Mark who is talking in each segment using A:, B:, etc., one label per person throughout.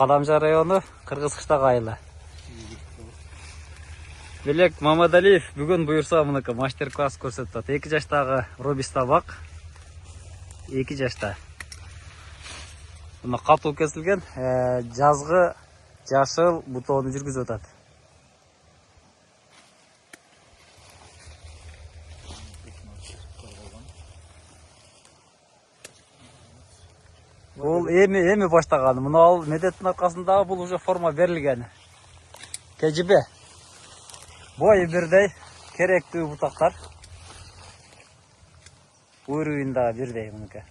A: Каламжа району, Кыргызкыштагы айылы. Белек Мамадалиев бүгін буйрса мыныкы мастер-класс көрсөтөт. 2 жаштагы робиста бак. 2 жашта. Мына катуу кесилген, жазгы жашыл бутоону жүргүзүп атат. Бул эми баштаган. Мына ал медеттин аркасында бул уже форма берилген. Кежибе. Бой бирдей, керектүү бутактар. Уйруюнда бирдей мыныкы.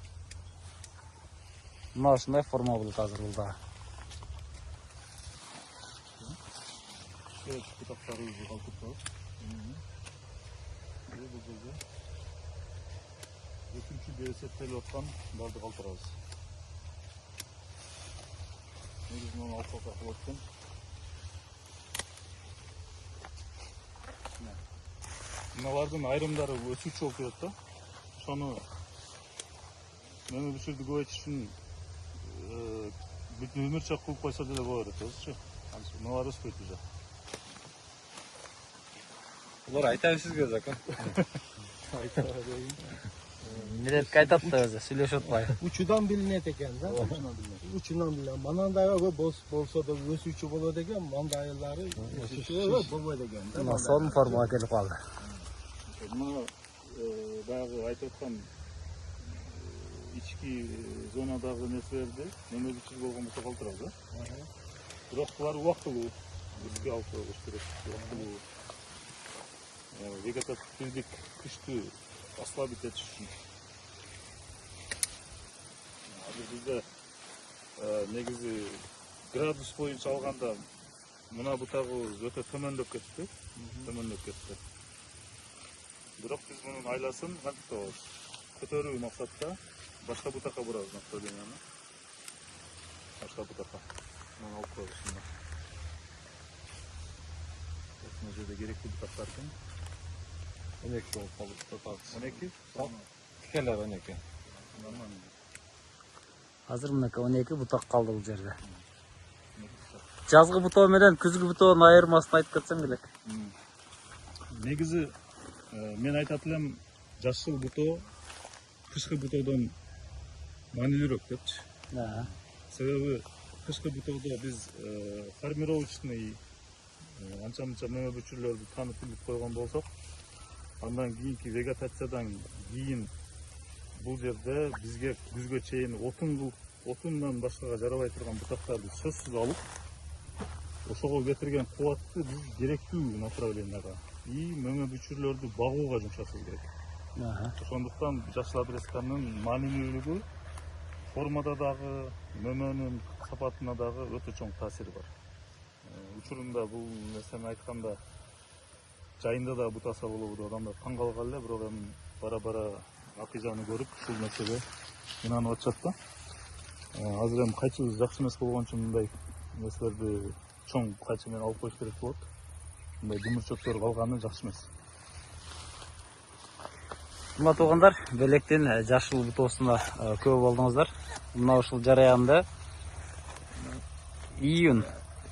A: Мына ушундай форма болот азыр булда.
B: Бутактарыбызды калтыртабыз. Өкүнчү бересеттелип аткан барды калтырабыз. Негизинен алып калып аткан. Мыналардын айрымдары өсүүчү болуп кетет да. Ошону мөмө бүчүрдү көбөйтүш үчүн бүт өмүрчө кылып койсо деле болот өзчү. Мыналар өспөйт уже.
A: Булар айта берсизге зака.
B: Айта берейин.
A: Медетке айтат да өзү, сүйлөшүп атпай.
C: Учудан билинет экен да. Учунан билинет. Манандайга болсо да өсүүчү болот экен, мандайлары өсүүчү болбойт экен.
A: Мына сонун формага келип калды.
B: Мына баягы айтып аткан ички зонадагы нерселерди мөмө бүчүр болгон болсо калтырабыз, бирок булар убактылуу. Бизге алып коюш керек. Убактылуу. Вегетативдик күчтү ослабить этиш үчүн. Азыр бизде негизи градус боюнча алганда мына бутагыбыз өтө төмөндөп кетти. Бирок биз мунун айласын кантип табабыз? Көтөрүү максатта башка бутакка бурабыз направленияны. Башка бутакка. Муну алып коебуз мына. Мына жерде керектүү бутактар экен.
C: 12 болуп калды.
B: 12?
C: Тикелер 12.
B: Нормально.
A: Азыр мынакы 12 бутак калды бул жерде. Жазгы бутоо менен күзгү бутоонун айырмасын айтып кетсең элек.
B: Негизи мен айтат элем жашыл бутоо кышкы бутоодон маанилүүрөөк депчи. Себеби кышкы бутоодо биз формировочный анча-мынча мөмө бүчүрлөрдү таанып билип койгон болсок, андан кийинки вегетациядан кийин бул жерде бизге күзгө чейин отундан башкага жарабай турган бутактарды сөзсүз алып, ошого кетирген кубатты биз керектүү направленияга мөмө бүчүрлөрдү багууга жумшашыбыз керек. Ошондуктан жашыл отрезканын маанилүүлүгү формада дагы, мөмөнүн сапатына дагы өтө чоң таасири бар. Учурунда бул нерсени айтканда жайында да бутаса болобу деп адамдар таң калган эле, бирок эми бара-бара натыйжаны көрүп, ушул нерсеге ынанып атышат да. Азыр эми кайчыбыз жакшы эмес болгон үчүн мындай нерселерди чоң кайчы менен алып коюш керек болот. Мындай жумурчоктор калганы жакшы эмес.
A: Мына туугандар, белектин жашыл бутоосуна көп болдуңуздар. Мына ушул жараянда июнь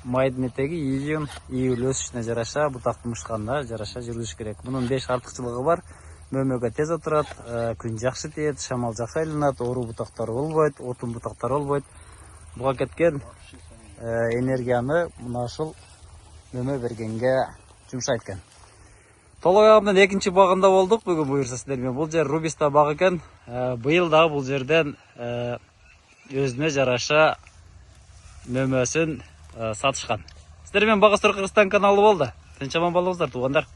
A: майдын этеги июль өсүшүнө жараша, бутактын мышканына жараша жүргүзүш керек. Мунун 5 артыкчылыгы бар. Мөмөгө тез отурат, күн жакшы тиет, шамал жакшы айланат, оору бутактар болбойт, отун бутактар болбойт. Буга кеткен энергияны мына ушул мөмө бергенге жумшайт экен. Толой абынан 2-чи багында болдук бүгүн буйрса сиздерге. Бул жер рубиста баг экен. Быйыл да бул жерден өзүнө жараша мөмөсүн сатышкан. Сиздер менен Бага Кыргызстан каналы болду. Тынч аман болуңуздар туугандар.